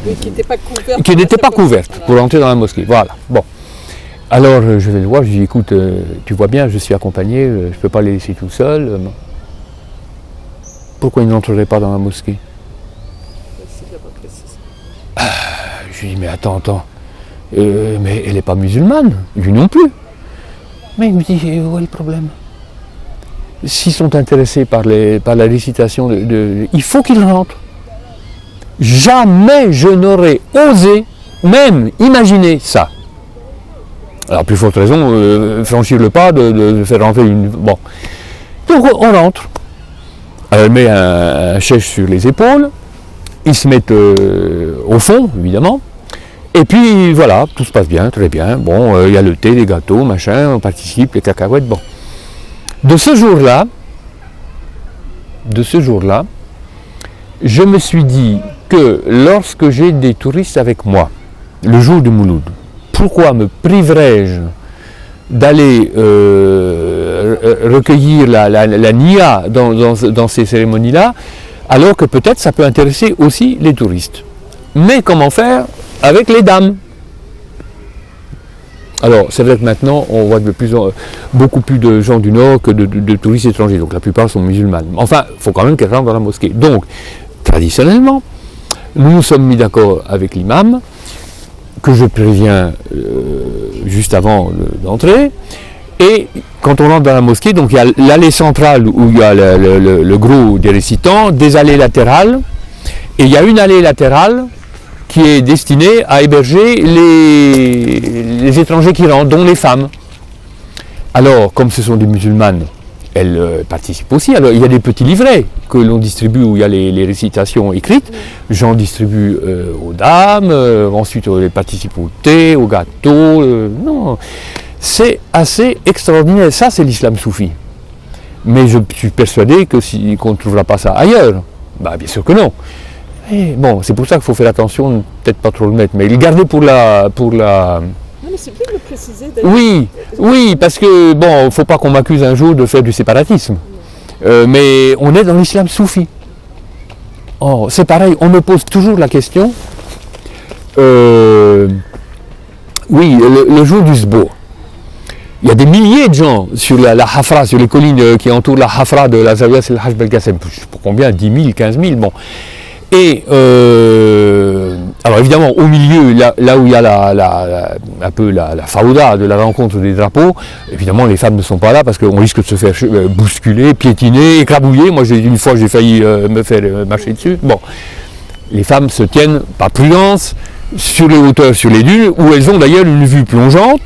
Oui, qui n'était pas couverte voilà. pour entrer dans la mosquée. Voilà. Bon. Alors je vais le voir, je lui dis, écoute, tu vois bien, je suis accompagné, je ne peux pas les laisser tout seul. Pourquoi ils n'entreraient pas dans la mosquée? Je lui dis, mais attends, mais elle n'est pas musulmane, lui non plus. Mais il me dit, où est le problème? S'ils sont intéressés par la récitation, il faut qu'ils rentrent. Jamais je n'aurais osé même imaginer ça. Alors, plus forte raison, franchir le pas de faire rentrer une... Bon. Donc, on rentre. Elle met un chèche sur les épaules. Ils se mettent au fond, évidemment. Et puis, voilà, tout se passe bien, très bien. Bon, il y a le thé, les gâteaux, machin, on participe, les cacahuètes, bon. De ce jour-là, je me suis dit que lorsque j'ai des touristes avec moi, le jour du Mouloud, pourquoi me priverais-je d'aller recueillir la niya dans ces cérémonies-là, alors que peut-être ça peut intéresser aussi les touristes. Mais comment faire avec les dames? Alors, c'est vrai que maintenant, on voit beaucoup plus de gens du Nord que de touristes étrangers, donc la plupart sont musulmanes. Enfin, il faut quand même qu'elles rentrent dans la mosquée. Donc, traditionnellement, nous nous sommes mis d'accord avec l'imam, que je préviens juste avant d'entrer, et quand on rentre dans la mosquée, donc il y a l'allée centrale où il y a le gros des récitants, des allées latérales, et il y a une allée latérale qui est destinée à héberger les étrangers qui rentrent, dont les femmes. Alors, comme ce sont des musulmanes, elles participent aussi. Alors, il y a des petits livrets que l'on distribue où il y a les récitations écrites. J'en distribue aux dames, ensuite elles participent au thé, au gâteau. Non, c'est assez extraordinaire. Ça, c'est l'islam soufi. Mais je suis persuadé qu'on ne trouvera pas ça ailleurs. Bah, bien sûr que non. Et bon, c'est pour ça qu'il faut faire attention, peut-être pas trop le mettre, mais le garder pour la... Non, mais c'est bien de le préciser. Oui, parce que, bon, il ne faut pas qu'on m'accuse un jour de faire du séparatisme. Mais on est dans l'islam soufi. Oh, c'est pareil, on me pose toujours la question. Oui, le jour du Sbour. Il y a des milliers de gens sur la Hafra, sur les collines qui entourent la Hafra de la Zawiya El Hajj Belkacem. Je sais pas combien, 10 000, 15 000, bon. Et alors évidemment au milieu, là où il y a un peu la faouda de la rencontre des drapeaux, évidemment les femmes ne sont pas là parce qu'on risque de se faire bousculer, piétiner, écrabouiller. Moi une fois j'ai failli me faire marcher dessus. Bon, les femmes se tiennent par prudence sur les hauteurs, sur les dunes, où elles ont d'ailleurs une vue plongeante,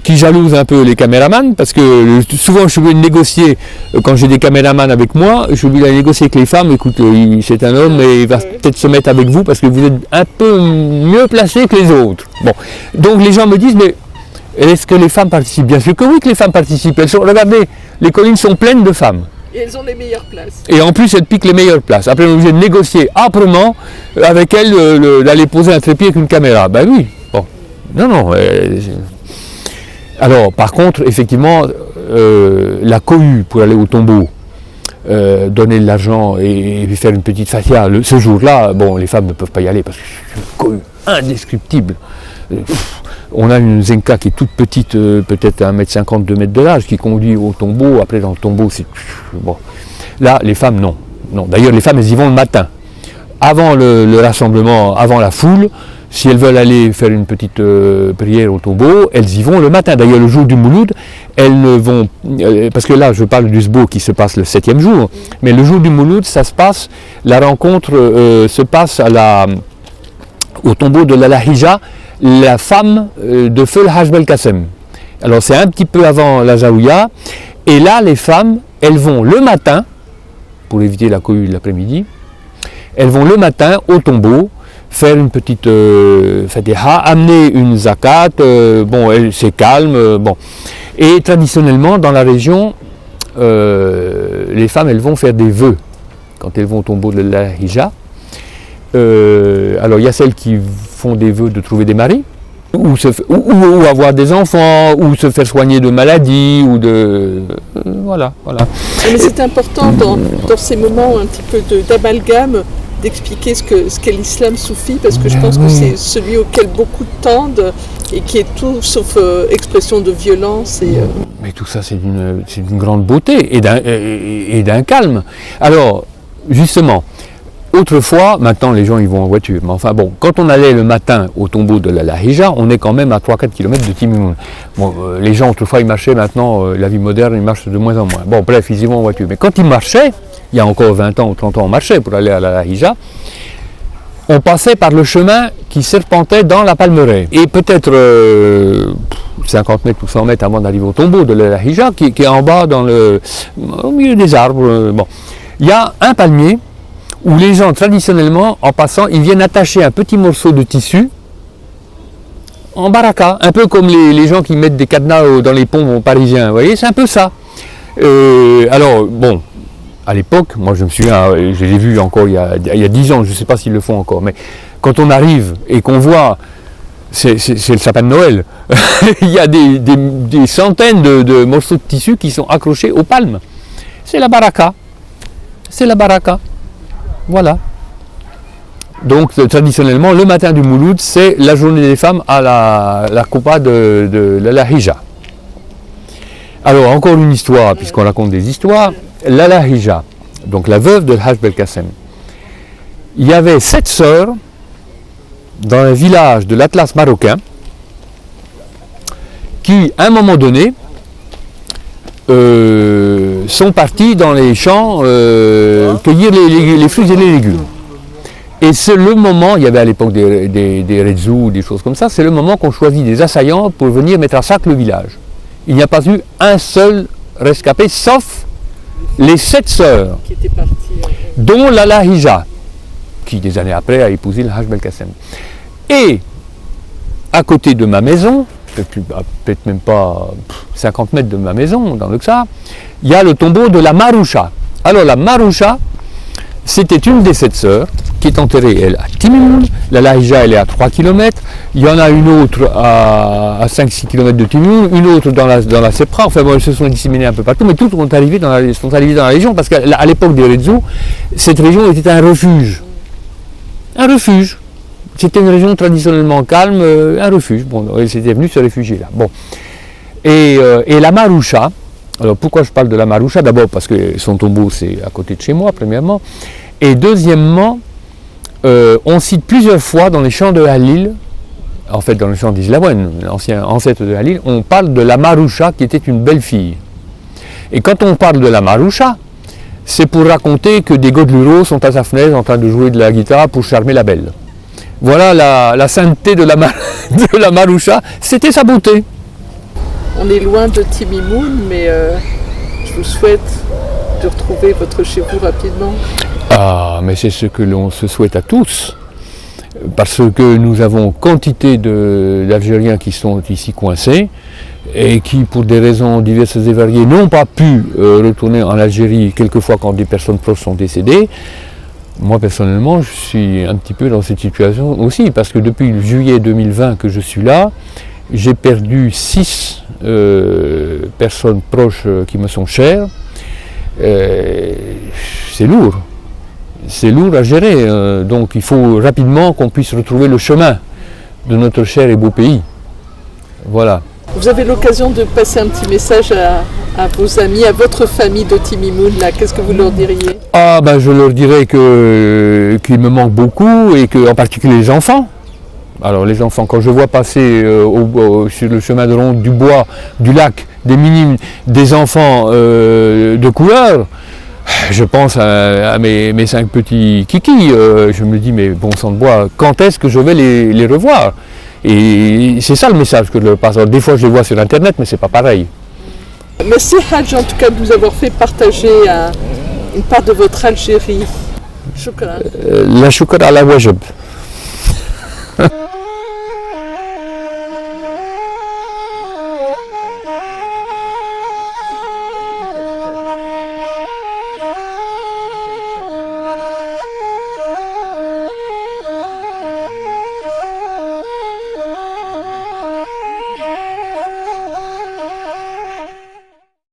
qui jalouse un peu les caméramans, parce que souvent je suis obligé de négocier, quand j'ai des caméramans avec moi, je suis obligé de négocier avec les femmes. Écoute, c'est un homme et il va peut-être se mettre avec vous parce que vous êtes un peu mieux placés que les autres. Bon, donc les gens me disent, mais est-ce que les femmes participent? Bien sûr que oui, que les femmes participent. Regardez, les collines sont pleines de femmes. Et elles ont les meilleures places. Et en plus, elles piquent les meilleures places. Après, on est obligé de négocier âprement avec elles, d'aller poser un trépied avec une caméra. Ben oui, bon. Non. Alors, par contre, effectivement, la cohue pour aller au tombeau, donner de l'argent et faire une petite fatia, ce jour-là, bon, les femmes ne peuvent pas y aller parce que c'est une cohue indescriptible. On a une zenka qui est toute petite, peut-être 1,50 m, 2 mètres de large, qui conduit au tombeau. Après, dans le tombeau, c'est... Bon. Là, les femmes, non. D'ailleurs, les femmes, elles y vont le matin. Avant le rassemblement, avant la foule, Si elles veulent aller faire une petite prière au tombeau, elles y vont le matin. D'ailleurs, le jour du Mouloud, elles ne vont... parce que là, je parle du Sbo qui se passe le 7e jour, mais le jour du Mouloud, ça se passe, la rencontre se passe au tombeau de la Lahija, la femme de feu le Hajj Belkacem. Alors, c'est un petit peu avant la Zaouia, et là, les femmes, elles vont le matin, pour éviter la cohue de l'après-midi, elles vont le matin au tombeau, faire une petite fatiha, amener une zakat, c'est calme, bon. Et traditionnellement, dans la région, les femmes, elles vont faire des vœux quand elles vont au tombeau de la Hija. Alors, il y a celles qui font des vœux de trouver des maris, ou avoir des enfants, ou se faire soigner de maladies, ou de... voilà. Mais c'est important dans ces moments un petit peu d'amalgame, d'expliquer ce qu'est l'islam soufi, parce que je pense que c'est celui auquel beaucoup tendent et qui est tout sauf expression de violence. Mais tout ça, c'est d'une grande beauté et d'un calme. Alors, justement, autrefois, maintenant les gens ils vont en voiture, mais enfin bon, quand on allait le matin au tombeau de la Lahija, on est quand même à 3-4 km de Timimoun. Bon, les gens autrefois ils marchaient, maintenant la vie moderne ils marchent de moins en moins. Bon bref, ils y vont en voiture. Mais quand ils marchaient, il y a encore 20 ans ou 30 ans on marchait pour aller à la Lahija, on passait par le chemin qui serpentait dans la Palmeraie. Et peut-être 50 mètres ou 100 mètres avant d'arriver au tombeau de la Lahija, qui est en bas au milieu des arbres, bon, il y a un palmier où les gens, traditionnellement, en passant, ils viennent attacher un petit morceau de tissu en baraka, un peu comme les gens qui mettent des cadenas dans les ponts parisiens, vous voyez, c'est un peu ça. Alors, bon, à l'époque, moi je me souviens, je l'ai vu encore il y a 10 ans, je ne sais pas s'ils le font encore, mais quand on arrive et qu'on voit, c'est le sapin de Noël, il y a des centaines de morceaux de tissu qui sont accrochés aux palmes. C'est la baraka. C'est la baraka. Voilà. Donc traditionnellement, le matin du Mouloud, c'est la journée des femmes à la Coupa de la Lahija. Alors encore une histoire, puisqu'on raconte des histoires. La Lahija, donc la veuve de Hajj Belkacem, il y avait 7 sœurs dans un village de l'Atlas marocain qui, à un moment donné, sont partis dans les champs cueillir les fruits et les légumes. Et c'est le moment, il y avait à l'époque des redzous, des choses comme ça, c'est le moment qu'on choisit des assaillants pour venir mettre à sac le village. Il n'y a pas eu un seul rescapé, sauf les 7 sœurs, qui étaient parties, dont la Lahija, qui des années après a épousé le Hajj Belkacem. Et à côté de ma maison, peut-être même pas 50 mètres de ma maison, dans le Ksar, il y a le tombeau de la Maroucha. Alors la Maroucha, c'était une des 7 sœurs qui est enterrée, elle, à Timimoun. La Lahija, elle est à 3 km. Il y en a une autre à 5-6 km de Timimoun, une autre dans la Sepra. Enfin bon, elles se sont disséminées un peu partout, mais toutes sont arrivées dans la région, parce qu'à l'époque des Redzous, cette région était un refuge. Un refuge. C'était une région traditionnellement calme, un refuge. Bon, ils étaient venus se réfugier là. Bon. Et la Maroucha, alors pourquoi je parle de la Maroucha? D'abord parce que son tombeau c'est à côté de chez moi, premièrement. Et deuxièmement, on cite plusieurs fois dans les chants de Halil, en fait dans les chants d'Islamoine, l'ancien ancêtre de Halil, on parle de la Maroucha qui était une belle fille. Et quand on parle de la Maroucha, c'est pour raconter que des godelureaux sont à sa fenêtre en train de jouer de la guitare pour charmer la belle. Voilà la sainteté de la Maroucha, c'était sa beauté. On est loin de Timimoun, mais je vous souhaite de retrouver votre chez vous rapidement. Ah, mais c'est ce que l'on se souhaite à tous, parce que nous avons quantité d'Algériens qui sont ici coincés et qui, pour des raisons diverses et variées, n'ont pas pu retourner en Algérie, quelquefois quand des personnes proches sont décédées. Moi, personnellement, je suis un petit peu dans cette situation aussi, parce que depuis juillet 2020 que je suis là, j'ai perdu 6 personnes proches qui me sont chères. C'est lourd. C'est lourd à gérer. Donc il faut rapidement qu'on puisse retrouver le chemin de notre cher et beau pays. Voilà. Vous avez l'occasion de passer un petit message à vos amis, à votre famille de Timimoun, là. Qu'est-ce que vous leur diriez? Je leur dirais qu'il me manque beaucoup, et que, en particulier les enfants. Alors les enfants, quand je vois passer sur le chemin de ronde du bois, du lac, des minimes, des enfants de couleur, je pense à mes 5 petits kikis. Je me dis, mais bon sang de bois, quand est-ce que je vais les revoir? Et c'est ça le message que je leur passe. Alors, des fois je les vois sur internet, mais c'est pas pareil. Merci Hadj en tout cas de nous avoir fait partager une part de votre Algérie. Shukran. La choukra ala wajab.